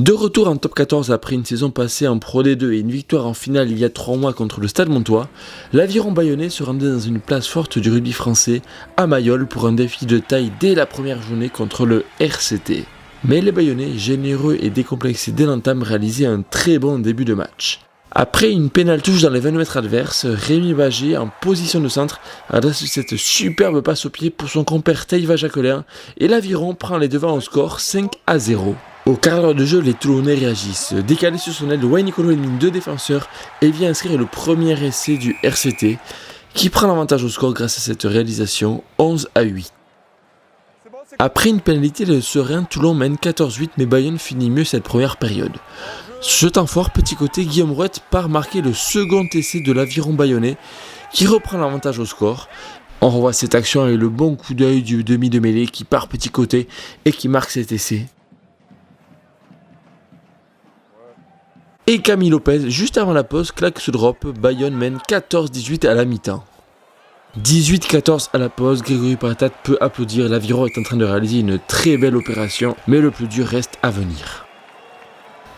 De retour en top 14 après une saison passée en Pro D2 et une victoire en finale il y a 3 mois contre le Stade Montois, l'Aviron Bayonnais se rendait dans une place forte du rugby français à Mayol pour un défi de taille dès la première journée contre le RCT. Mais les Bayonnais, généreux et décomplexés dès l'entame, réalisaient un très bon début de match. Après une pénale touche dans les 20 mètres adverses, Rémi Bagé, en position de centre, adresse cette superbe passe au pied pour son compère Taïva Jacquelin et l'Aviron prend les devants au score 5-0. Au quart d'heure de jeu, les Toulonnais réagissent. Décalé sur son aile, Wayne Nicolo élimine 2 défenseurs et vient inscrire le premier essai du RCT, qui prend l'avantage au score grâce à cette réalisation, 11-8. Après une pénalité de Serein, Toulon mène 14-8, mais Bayonne finit mieux cette première période. Ce temps fort, petit côté, Guillaume Rouette part marquer le second essai de l'Aviron Bayonnais, qui reprend l'avantage au score. On revoit cette action avec le bon coup d'œil du demi de mêlée qui part petit côté et qui marque cet essai. Et Camille Lopez, juste avant la pause, claque ce drop. Bayonne mène 14-18 à la mi-temps. 18-14 à la pause, Grégory Patat peut applaudir. L'Aviron est en train de réaliser une très belle opération, mais le plus dur reste à venir.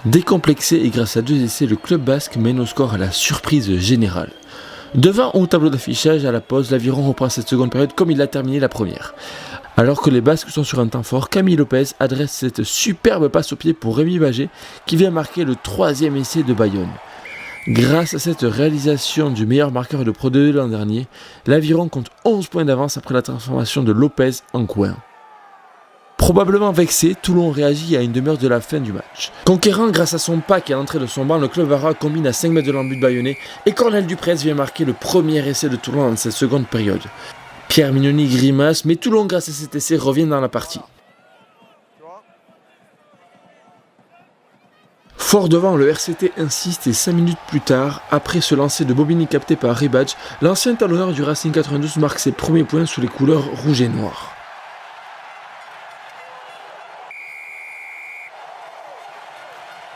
Décomplexé et grâce à 2 essais, le club basque mène au score à la surprise générale. Devant au tableau d'affichage à la pause, l'Aviron reprend cette seconde période comme il a terminé la première. Alors que les Basques sont sur un temps fort, Camille Lopez adresse cette superbe passe au pied pour Rémi Bagé qui vient marquer le 3e essai de Bayonne. Grâce à cette réalisation du meilleur marqueur de Pro D2 l'an dernier, l'Aviron compte 11 points d'avance après la transformation de Lopez en coin. Probablement vexé, Toulon réagit à une demi-heure de la fin du match. Conquérant grâce à son pack et à l'entrée de son banc, le club Vara combine à 5 mètres de l'embut bayonnais et Cornel Duprez vient marquer le premier essai de Toulon dans cette seconde période. Pierre Mignoni grimace, mais Toulon grâce à cet essai revient dans la partie. Fort devant, le RCT insiste et 5 minutes plus tard, après ce lancer de Bobigny capté par Ribadj, l'ancien talonneur du Racing 92 marque ses premiers points sous les couleurs rouge et noir.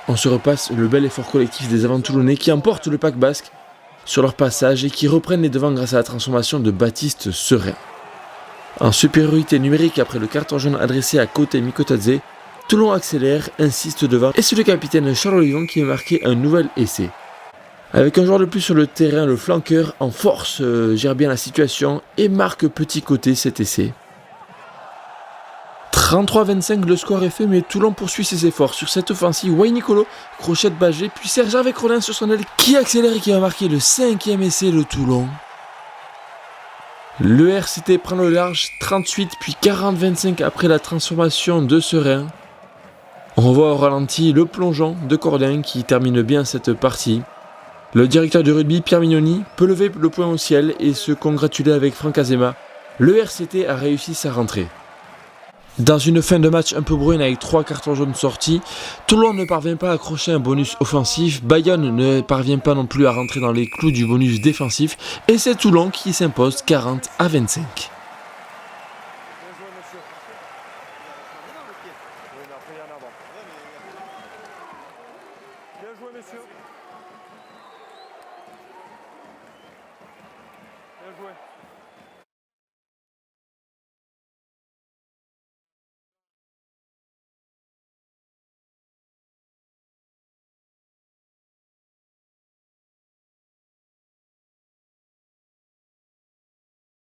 On se repasse le bel effort collectif des avants toulonnais qui emportent le pack basque sur leur passage et qui reprennent les devants grâce à la transformation de Baptiste Serein. En supériorité numérique après le carton jaune adressé à Kote Mikotadze, Toulon accélère, insiste devant et c'est le capitaine Charles Olivion qui a marqué un nouvel essai. Avec un joueur de plus sur le terrain, le flanqueur en force gère bien la situation et marque petit côté cet essai. 33-25, le score est fait, mais Toulon poursuit ses efforts. Sur cette offensive, Wayne Nicolo, crochet de Bagé, puis Serge avec Rollin sur son aile qui accélère et qui va marquer le 5e essai de Toulon. Le RCT prend le large, 38 puis 40-25 après la transformation de Serein. On voit au ralenti le plongeon de Cordin qui termine bien cette partie. Le directeur du rugby, Pierre Mignoni, peut lever le poing au ciel et se congratuler avec Franck Azema. Le RCT a réussi sa rentrée. Dans une fin de match un peu brune avec 3 cartons jaunes sortis, Toulon ne parvient pas à accrocher un bonus offensif, Bayonne ne parvient pas non plus à rentrer dans les clous du bonus défensif et c'est Toulon qui s'impose 40-25.